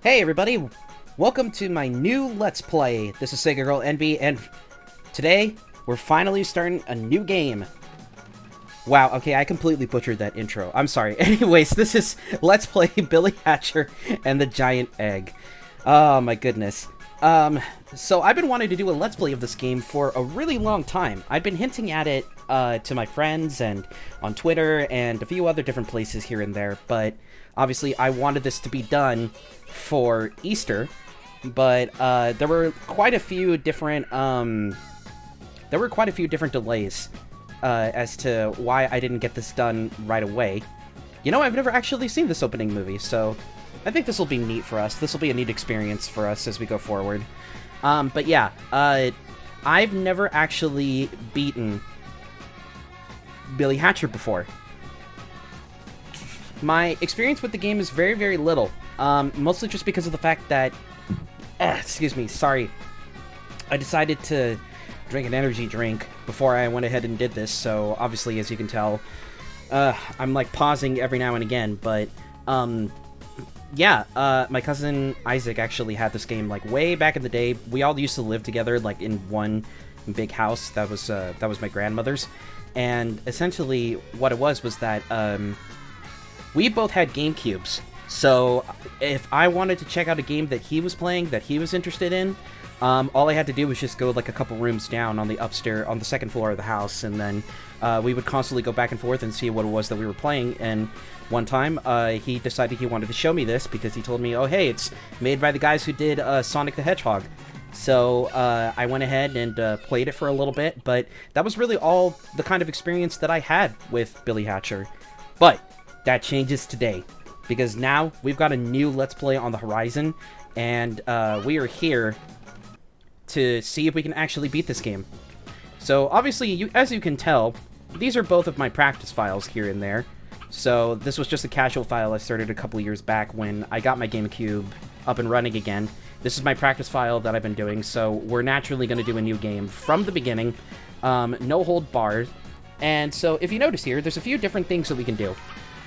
Hey everybody, welcome to my new Let's Play. This is Sega Girl NB, and today we're finally starting a new game. Wow, okay, I completely butchered that intro. I'm sorry. Anyways, this is Let's Play Billy Hatcher and the Giant Egg. Oh my goodness. So I've been wanting to do a Let's Play of this game for a really long time. I've been hinting at it to my friends and on Twitter and a few other different places here and there, but obviously I wanted this to be done for Easter, but there were quite a few different delays as to why I didn't get this done right away. You know, I've never actually seen this opening movie, so I think this will be neat for us. This will be a neat experience for us as we go forward. But yeah, I've never actually beaten Billy Hatcher before. My experience with the game is very, very little. Mostly just because of the fact that... excuse me, sorry. I decided to drink an energy drink before I went ahead and did this, so obviously, as you can tell, I'm like pausing every now and again, but yeah, my cousin Isaac actually had this game like way back in the day. We all used to live together like in one big house that was my grandmother's, and essentially what it was that we both had GameCubes. So if I wanted to check out a game that he was playing that he was interested in, all I had to do was just go like a couple rooms down on the second floor of the house, and then we would constantly go back and forth and see what it was that we were playing. And one time, he decided he wanted to show me this because he told me, oh hey, it's made by the guys who did Sonic the Hedgehog. So I went ahead and played it for a little bit, but that was really all the kind of experience that I had with Billy Hatcher. But that changes today, because now we've got a new Let's Play on the horizon, and we are here to see if we can actually beat this game. So obviously, as you can tell, these are both of my practice files here and there. So this was just a casual file I started a couple years back when I got my GameCube up and running again. This is my practice file that I've been doing, so we're naturally going to do a new game from the beginning, no hold barred. And so if you notice here, there's a few different things that we can do.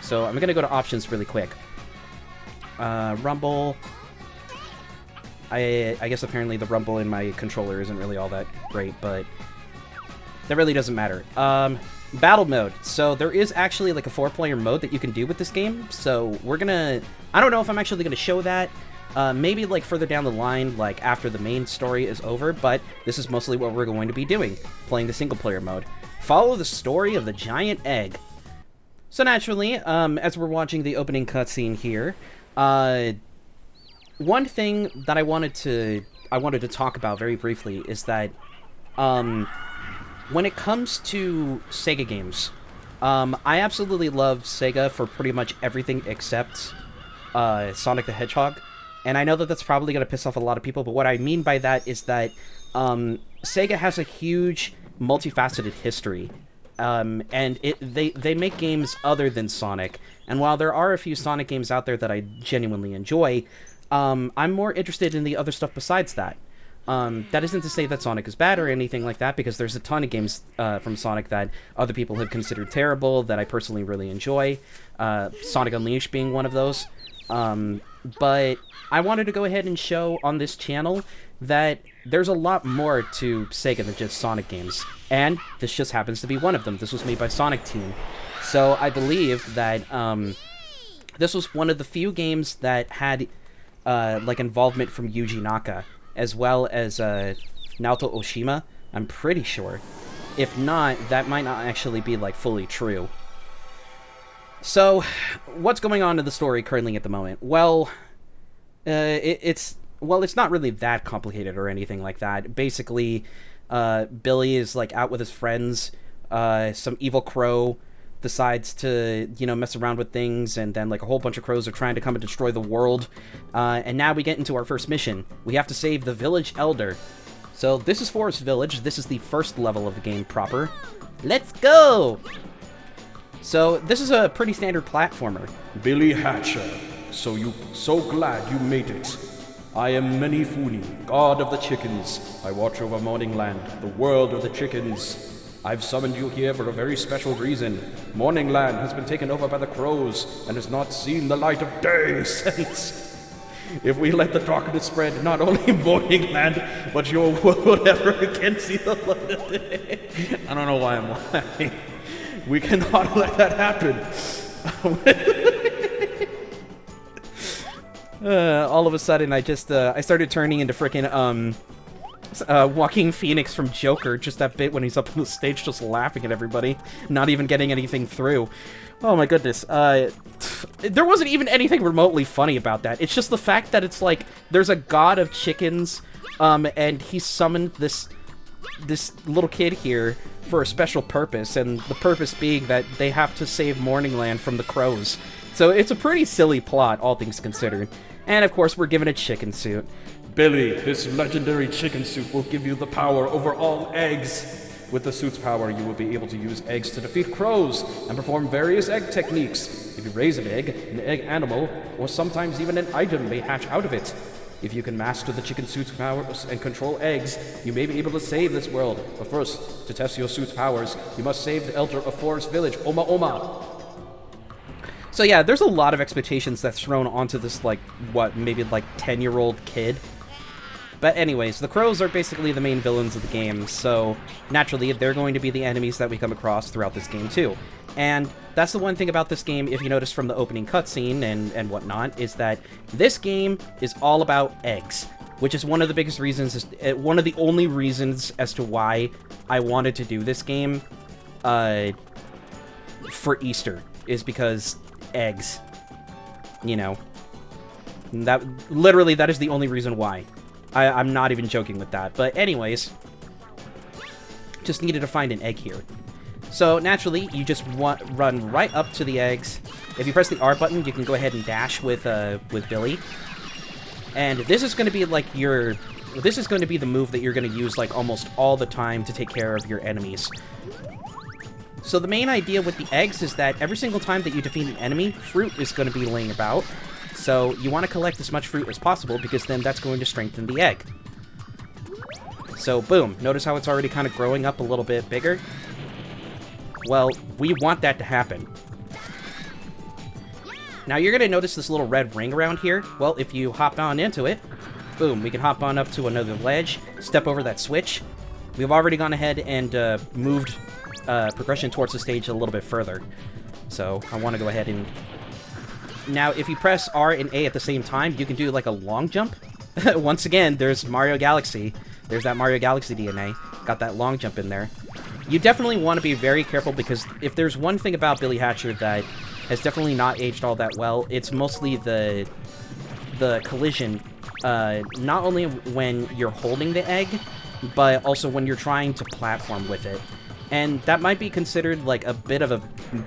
So I'm going to go to options really quick. Rumble. I guess apparently the rumble in my controller isn't really all that great, but that really doesn't matter. Battle mode. So there is actually like a 4-player mode that you can do with this game. So we're gonna... I don't know if I'm actually gonna show that. Maybe like further down the line, like after the main story is over, but this is mostly what we're going to be doing, playing the single-player mode. Follow the story of the giant egg. So naturally, as we're watching the opening cutscene here, one thing that I wanted to talk about very briefly is that when it comes to Sega games, I absolutely love Sega for pretty much everything except Sonic the Hedgehog. And I know that that's probably going to piss off a lot of people, but what I mean by that is that Sega has a huge, multifaceted history. And they make games other than Sonic. And while there are a few Sonic games out there that I genuinely enjoy, I'm more interested in the other stuff besides that. That isn't to say that Sonic is bad or anything like that, because there's a ton of games from Sonic that other people have considered terrible that I personally really enjoy. Sonic Unleashed being one of those. But I wanted to go ahead and show on this channel that there's a lot more to Sega than just Sonic games. And this just happens to be one of them. This was made by Sonic Team. So I believe that this was one of the few games that had like involvement from Yuji Naka, as well as Naoto Oshima, I'm pretty sure. If not, that might not actually be like fully true. So, what's going on in the story currently at the moment? Well, it's not really that complicated or anything like that. Basically, Billy is like out with his friends. Some evil crow decides to, mess around with things, and then like a whole bunch of crows are trying to come and destroy the world. And now we get into our first mission. We have to save the village elder. So this is Forest Village. This is the first level of the game proper. Let's go! So this is a pretty standard platformer. Billy Hatcher, so glad you made it. I am Manifuni, god of the chickens. I watch over Morning Land, the world of the chickens. I've summoned you here for a very special reason. Morning Land has been taken over by the crows and has not seen the light of day since... If we let the darkness spread, not only Morning Land, but your world will never again see the light of day. I don't know why I'm laughing. We cannot let that happen. All of a sudden, I started turning into frickin' Joaquin Phoenix from Joker, just that bit when he's up on the stage just laughing at everybody, not even getting anything through. Oh my goodness. There wasn't even anything remotely funny about that. It's just the fact that it's like, there's a god of chickens, and he summoned this little kid here for a special purpose, and the purpose being that they have to save Morningland from the crows. So it's a pretty silly plot, all things considered. And of course, we're given a chicken suit. Billy, this legendary chicken suit will give you the power over all eggs. With the suit's power, you will be able to use eggs to defeat crows and perform various egg techniques. If you raise an egg animal, or sometimes even an item may hatch out of it. If you can master the chicken suit's powers and control eggs, you may be able to save this world. But first, to test your suit's powers, you must save the elder of Forest Village, Oma Oma. So yeah, there's a lot of expectations that's thrown onto this, like, what, maybe like 10-year-old kid. But anyways, the crows are basically the main villains of the game, so naturally they're going to be the enemies that we come across throughout this game too. And that's the one thing about this game, if you notice from the opening cutscene and whatnot, is that this game is all about eggs, which is one of the biggest reasons, one of the only reasons as to why I wanted to do this game for Easter, is because eggs. You know, that literally, that is the only reason why. I'm not even joking with that. But anyways, just needed to find an egg here. So naturally, you just run right up to the eggs. If you press the R button, you can go ahead and dash with Billy. And this is going to be like this is going to be the move that you're going to use like almost all the time to take care of your enemies. So the main idea with the eggs is that every single time that you defeat an enemy, fruit is going to be laying about. So you want to collect as much fruit as possible, because then that's going to strengthen the egg. So boom, notice how it's already kind of growing up a little bit bigger? Well, we want that to happen. Now you're going to notice this little red ring around here. Well, if you hop on into it, boom, we can hop on up to another ledge, step over that switch. We've already gone ahead and moved progression towards the stage a little bit further. So I want to go ahead and... Now, if you press R and A at the same time, you can do like a long jump. Once again, there's Mario Galaxy. There's that Mario Galaxy DNA. Got that long jump in there. You definitely want to be very careful, because if there's one thing about Billy Hatcher that has definitely not aged all that well, it's mostly the collision. Not only when you're holding the egg, but also when you're trying to platform with it. And that might be considered like a bit of a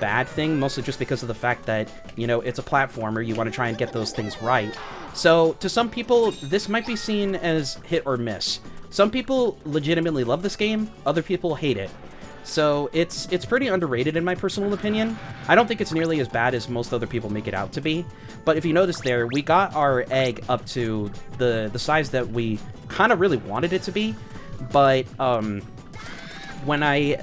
bad thing, mostly just because of the fact that, you know, it's a platformer, you want to try and get those things right. So, to some people, this might be seen as hit or miss. Some people legitimately love this game, other people hate it. So, it's pretty underrated in my personal opinion. I don't think it's nearly as bad as most other people make it out to be. But if you notice there, we got our egg up to the size that we kind of really wanted it to be. But, when I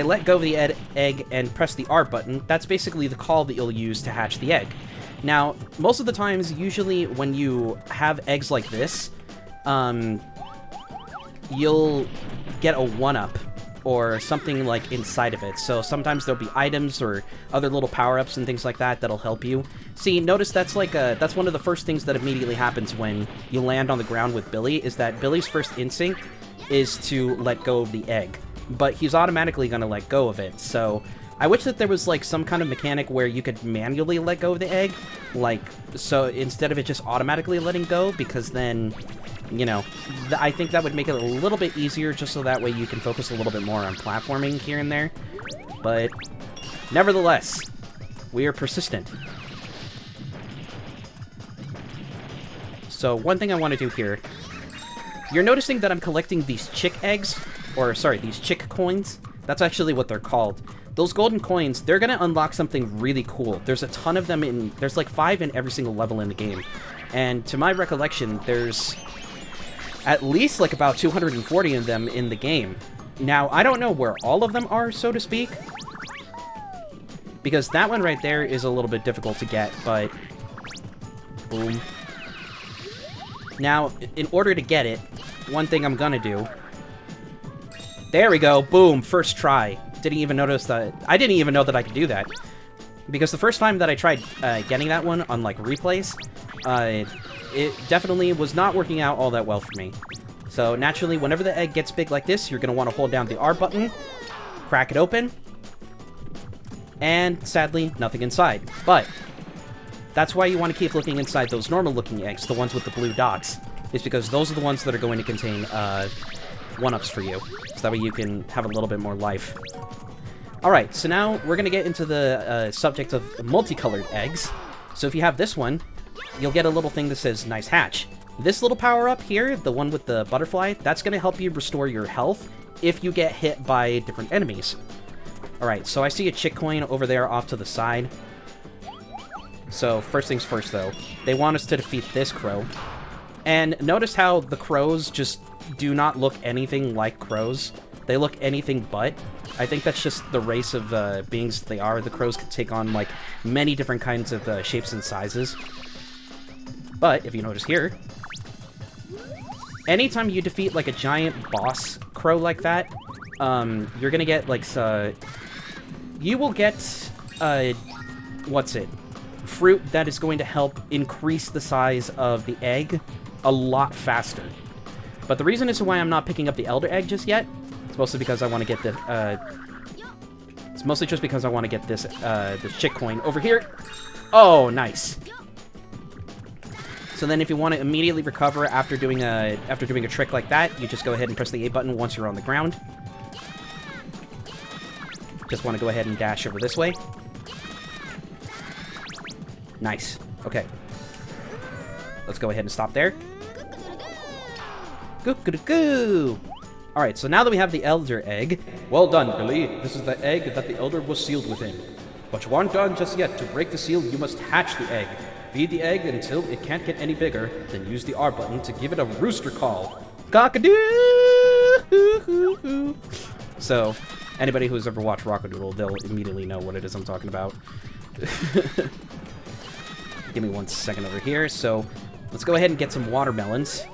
let go of the egg and press the R button, that's basically the call that you'll use to hatch the egg. Now, most of the times, usually when you have eggs like this, you'll get a 1-up or something like inside of it. So sometimes there'll be items or other little power-ups and things like that that'll help you. See, notice that's like that's one of the first things that immediately happens when you land on the ground with Billy, is that Billy's first instinct is to let go of the egg. But he's automatically going to let go of it. So I wish that there was like some kind of mechanic where you could manually let go of the egg, like, so instead of it just automatically letting go, because then, you know, I think that would make it a little bit easier, just so that way you can focus a little bit more on platforming here and there. But nevertheless, we are persistent. So one thing I want to do here, you're noticing that I'm collecting these chick eggs, or sorry, these chick coins. That's actually what they're called. Those golden coins, they're gonna unlock something really cool. There's a ton of them there's like 5 in every single level in the game. And to my recollection, there's at least like about 240 of them in the game. Now, I don't know where all of them are, so to speak, because that one right there is a little bit difficult to get, but boom. Now, in order to get it, one thing I'm gonna do... There we go, boom, first try. Didn't even notice that... I didn't even know that I could do that. Because the first time that I tried getting that one on, like, replays, it definitely was not working out all that well for me. So, naturally, whenever the egg gets big like this, you're gonna want to hold down the R button, crack it open, and, sadly, nothing inside. But, that's why you want to keep looking inside those normal-looking eggs, the ones with the blue dots. Is because those are the ones that are going to contain, 1-ups for you. So that way you can have a little bit more life. Alright, so now we're gonna get into the subject of multicolored eggs. So if you have this one, you'll get a little thing that says Nice Hatch. This little power-up here, the one with the butterfly, that's gonna help you restore your health if you get hit by different enemies. Alright, so I see a chick coin over there off to the side. So first things first though, they want us to defeat this crow. And notice how the crows just do not look anything like crows. They look anything but. I think that's just the race of beings that they are. The crows can take on, like, many different kinds of shapes and sizes. But, if you notice here, anytime you defeat, like, a giant boss crow like that, you're gonna get, like, you will get, what's it? Fruit that is going to help increase the size of the egg a lot faster. But the reason as to why I'm not picking up the Elder Egg just yet, it's mostly because I want to get the, it's mostly just because I want to get this, this chick coin over here. Oh, nice. So then if you want to immediately recover after doing a trick like that, you just go ahead and press the A button once you're on the ground. Just want to go ahead and dash over this way. Nice. Okay. Let's go ahead and stop there. Goo-goo-goo! Alright, so now that we have the Elder Egg... Well done, Billy. This is the egg that the Elder was sealed within. But you aren't done just yet. To break the seal, you must hatch the egg. Feed the egg until it can't get any bigger, then use the R button to give it a rooster call. Cock-a-doo! So, anybody who's ever watched Rockadoodle, they'll immediately know what it is I'm talking about. Give me 1 second over here. So, let's go ahead and get some watermelons.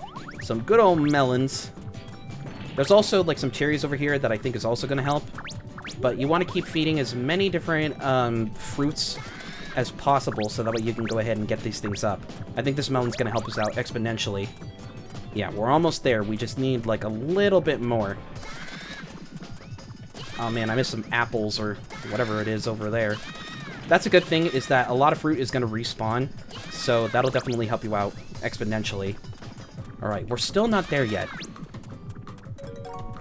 Some good old melons. There's also, like, some cherries over here that I think is also going to help. But you want to keep feeding as many different fruits as possible so that way you can go ahead and get these things up. I think this melon's going to help us out exponentially. Yeah, we're almost there. We just need, like, a little bit more. Oh, man, I missed some apples or whatever it is over there. That's a good thing, is that a lot of fruit is going to respawn, so that'll definitely help you out exponentially. Alright, we're still not there yet.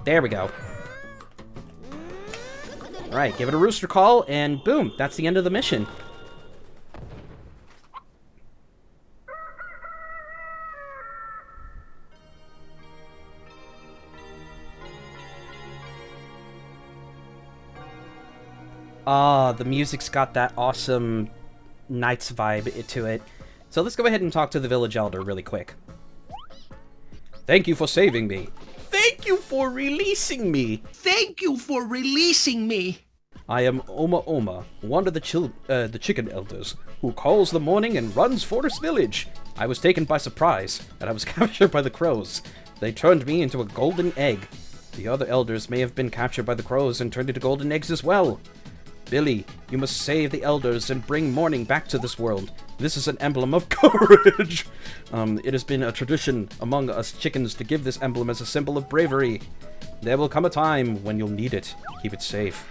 There we go. Alright, give it a rooster call, and boom, that's the end of the mission. Ah, the music's got that awesome Knights vibe to it. So let's go ahead and talk to the village elder really quick. Thank you for saving me. Thank you for releasing me! Thank you for releasing me! I am Oma Oma, one of the chicken elders, who calls the morning and runs Forest Village. I was taken by surprise, and I was captured by the crows. They turned me into a golden egg. The other elders may have been captured by the crows and turned into golden eggs as well. Billy, you must save the elders and bring morning back to this world. This is an emblem of courage. It has been a tradition among us chickens to give this emblem as a symbol of bravery. There will come a time when you'll need it. Keep it safe.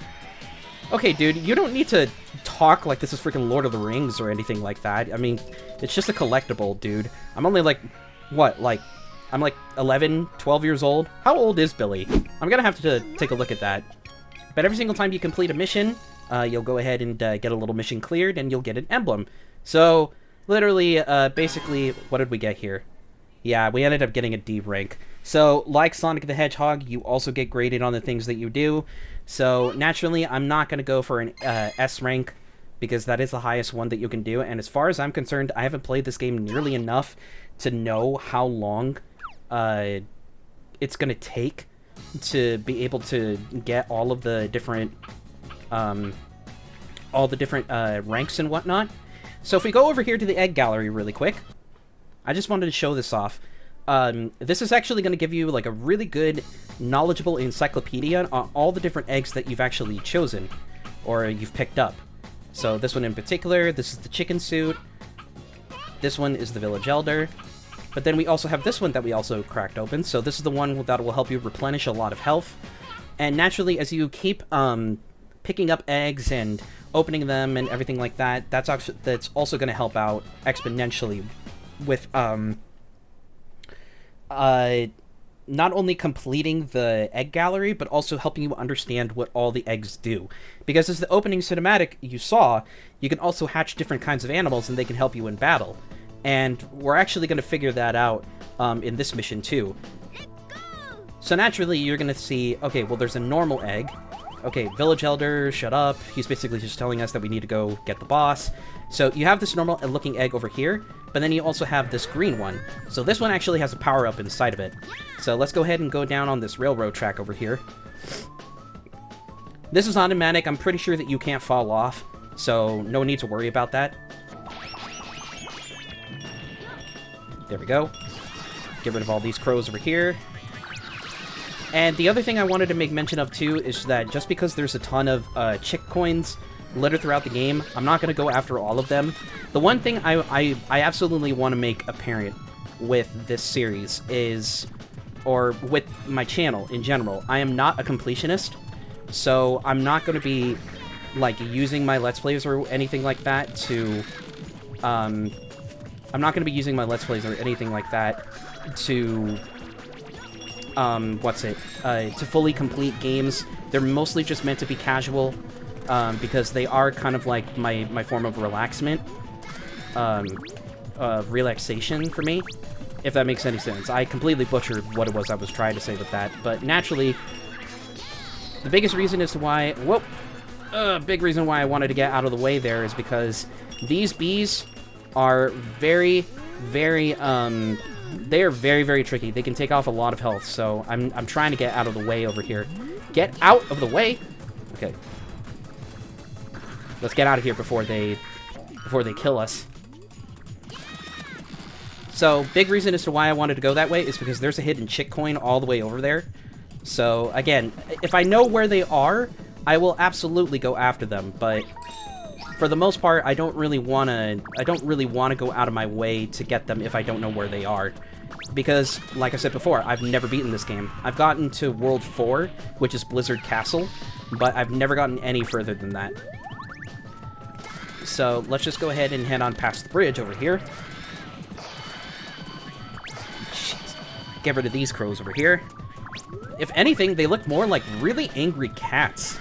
Okay, dude, you don't need to talk like this is freaking Lord of the Rings or anything like that. I mean, it's just a collectible, dude. I'm only like, what, like, I'm like 11, 12 years old? How old is Billy? I'm gonna have to take a look at that. But every single time you complete a mission, you'll go ahead and get a little mission cleared, and you'll get an emblem. So, literally, basically, what did we get here? Yeah, we ended up getting a D rank. So, like Sonic the Hedgehog, you also get graded on the things that you do. So, naturally, I'm not going to go for an S rank, because that is the highest one that you can do. And as far as I'm concerned, I haven't played this game nearly enough to know how long it's going to take to be able to get all of the different ranks and whatnot. So if we go over here to the egg gallery really quick, I just wanted to show this off. this is actually going to give you like a really good, knowledgeable encyclopedia on all the different eggs that you've actually chosen, or you've picked up. So this one in particular, this is the chicken suit. This one is the village elder. But then we also have this one that we also cracked open. So this is the one that will help you replenish a lot of health. And naturally, as you keep picking up eggs and opening them and everything like that, that's also going to help out exponentially with not only completing the egg gallery, but also helping you understand what all the eggs do. Because as the opening cinematic you saw, you can also hatch different kinds of animals and they can help you in battle. And we're actually going to figure that out in this mission too. So naturally, you're going to see, okay, well, there's a normal egg. Okay, village elder, shut up. He's basically just telling us that we need to go get the boss. So you have this normal looking egg over here, but then you also have this green one. So this one actually has a power-up inside of it. So let's go ahead and go down on this railroad track over here. This is automatic. I'm pretty sure that you can't fall off, so no need to worry about that. There we go. Get rid of all these crows over here. And the other thing I wanted to make mention of, too, is that just because there's a ton of chick coins littered throughout the game, I'm not going to go after all of them. The one thing I absolutely want to make apparent with this series is, or with my channel in general, I am not a completionist, so I'm not going to be, like, using my Let's Plays or anything like that to, I'm not going to be using my Let's Plays or anything like that to, to fully complete games. They're mostly just meant to be casual, because they are kind of like my form of relaxation for me, if that makes any sense. I completely butchered what it was I was trying to say with that, but naturally, the biggest reason as to why, big reason why I wanted to get out of the way there is because these bees are very, very, they are very, very tricky. They can take off a lot of health, so I'm trying to get out of the way over here. Get out of the way! Okay. Let's get out of here before they kill us. So, big reason as to why I wanted to go that way is because there's a hidden chick coin all the way over there. So, again, if I know where they are, I will absolutely go after them, but for the most part, I don't really want to go out of my way to get them if I don't know where they are. Because, like I said before, I've never beaten this game. I've gotten to World 4, which is Blizzard Castle, but I've never gotten any further than that. So, let's just go ahead and head on past the bridge over here. Jeez. Get rid of these crows over here. If anything, they look more like really angry cats,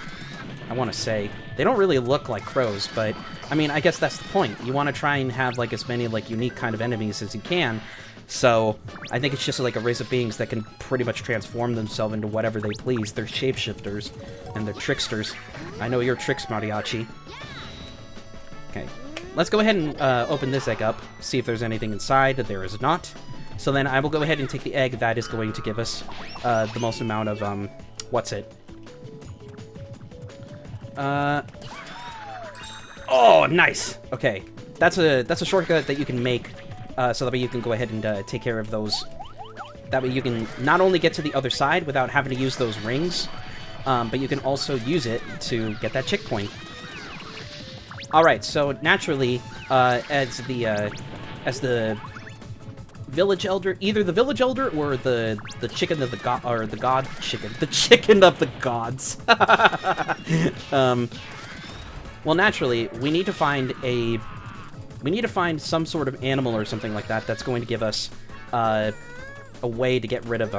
I want to say. They don't really look like crows, but, I mean, I guess that's the point. You want to try and have, like, as many, like, unique kind of enemies as you can. So, I think it's just, like, a race of beings that can pretty much transform themselves into whatever they please. They're shapeshifters, and they're tricksters. I know your tricks, Mariachi. Okay. Let's go ahead and open this egg up, see if there's anything inside. There is not. So then I will go ahead and take the egg. That is going to give us the most amount of, oh, nice! Okay. That's a shortcut that you can make, so that way you can go ahead and take care of those. That way you can not only get to the other side without having to use those rings, but you can also use it to get that chick coin. Alright, so naturally, as the village elder, either the village elder or the chicken of the god, or the god chicken, the chicken of the gods. Well, naturally, we need to find some sort of animal or something like that that's going to give us a way to get rid of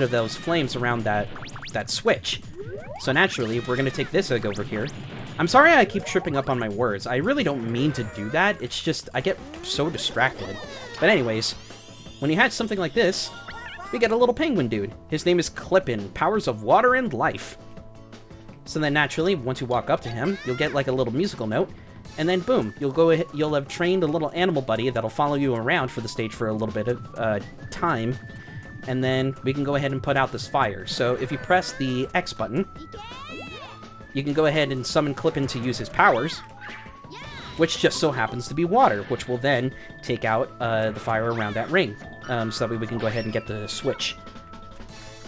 those flames around that switch. So naturally, we're going to take this egg over here. I'm sorry I keep tripping up on my words. I really don't mean to do that. It's just, I get so distracted. But anyways, when you hatch something like this, we get a little penguin dude. His name is Clippin, powers of water and life. So then naturally, once you walk up to him, you'll get like a little musical note, and then boom, you'll have trained a little animal buddy that'll follow you around for the stage for a little bit of time. And then we can go ahead and put out this fire. So if you press the X button, you can go ahead and summon Clippin to use his powers. which just so happens to be water, which will then take out the fire around that ring, so that way we can go ahead and get the switch.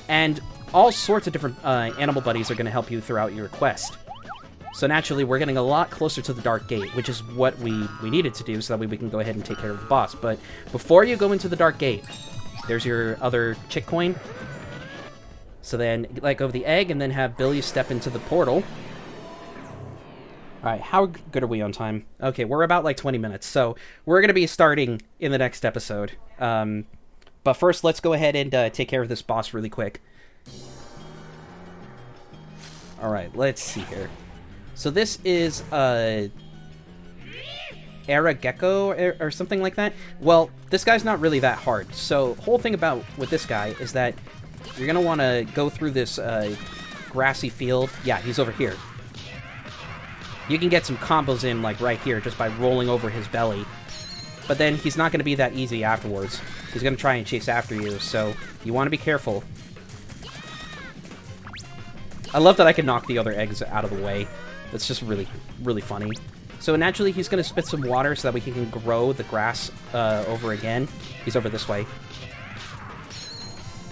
And all sorts of different animal buddies are going to help you throughout your quest. So naturally, we're getting a lot closer to the Dark Gate, which is what we needed to do, so that way we can go ahead and take care of the boss. But before you go into the Dark Gate, there's your other chick coin. So then, let go of the egg, and then have Billy step into the portal. Alright, how good are we on time? Okay, we're about like 20 minutes, so we're going to be starting in the next episode. But first, let's go ahead and take care of this boss really quick. Alright, let's see here. So this is, Era Gecko or something like that. Well, this guy's not really that hard. So, whole thing about with this guy is that you're going to want to go through this grassy field. Yeah, he's over here. You can get some combos in, like, right here, just by rolling over his belly. But then he's not going to be that easy afterwards. He's going to try and chase after you, so you want to be careful. I love that I can knock the other eggs out of the way. That's just really, really funny. So naturally, he's going to spit some water so that we can grow the grass over again. He's over this way.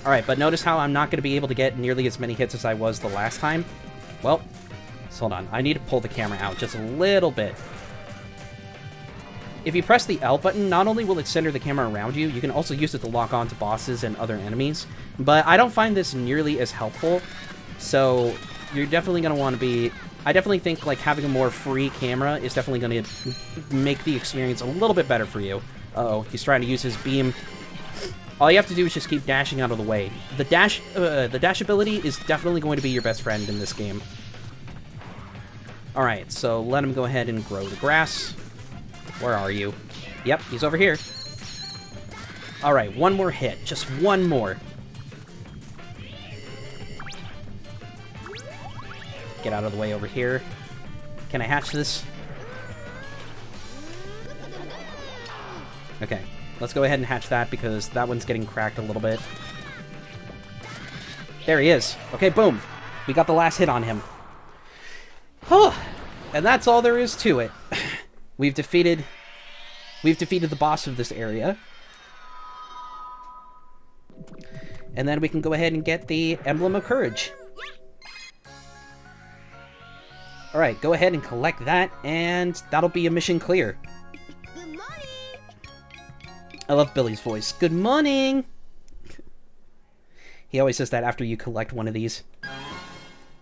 Alright, but notice how I'm not going to be able to get nearly as many hits as I was the last time? Well, so hold on. I need to pull the camera out just a little bit. If you press the L button, not only will it center the camera around you, you can also use it to lock on to bosses and other enemies. But I don't find this nearly as helpful. So you're definitely going to want to be... I definitely think like having a more free camera is definitely going to make the experience a little bit better for you. Uh-oh, he's trying to use his beam. All you have to do is just keep dashing out of the way. The dash ability is definitely going to be your best friend in this game. Alright, so let him go ahead and grow the grass. Where are you? Yep, he's over here. Alright, one more hit. Just one more. Get out of the way over here. Can I hatch this? Okay, let's go ahead and hatch that because that one's getting cracked a little bit. There he is. Okay, boom. We got the last hit on him. And that's all there is to it. We've defeated the boss of this area. And then we can go ahead and get the Emblem of Courage. Alright, go ahead and collect that, and that'll be a mission clear. Good morning! I love Billy's voice. Good morning! He always says that after you collect one of these.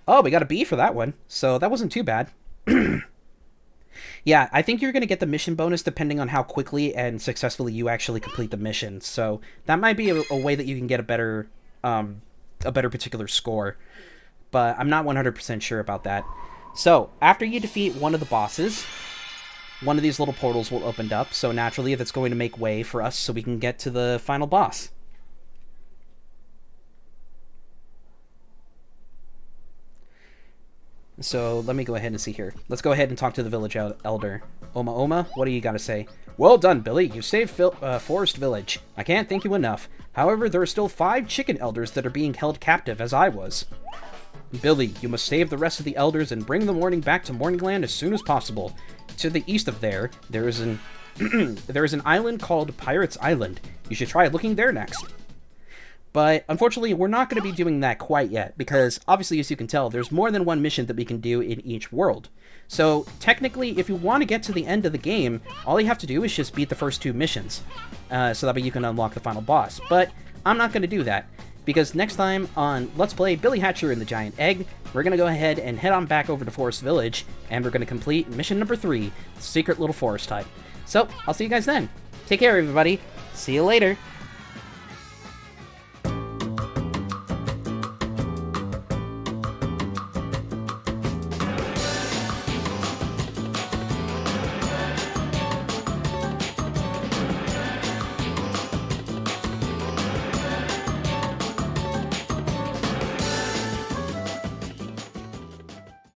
Oh, we got a B for that one, so that wasn't too bad. Yeah, I think you're going to get the mission bonus depending on how quickly and successfully you actually complete the mission, so that might be a way that you can get a better particular score, but I'm not 100% sure about that. So, after you defeat one of the bosses, one of these little portals will open up, so naturally that's going to make way for us so we can get to the final boss. So, let me go ahead and see here. Let's go ahead and talk to the village elder. Oma, what do you got to say? Well done, Billy. You saved Forest Village. I can't thank you enough. However, there are still 5 chicken elders that are being held captive, as I was. Billy, you must save the rest of the elders and bring the warning back to Morningland as soon as possible. To the east of there is an there is an island called Pirates Island. You should try looking there next. But unfortunately, we're not going to be doing that quite yet, because obviously, as you can tell, there's more than one mission that we can do in each world. So technically, if you want to get to the end of the game, all you have to do is just beat the first 2 missions, so that way you can unlock the final boss. But I'm not going to do that. Because next time on Let's Play Billy Hatcher and the Giant Egg, we're going to go ahead and head on back over to Forest Village, and we're going to complete mission number 3, Secret Little Forest Type. So, I'll see you guys then. Take care, everybody. See you later.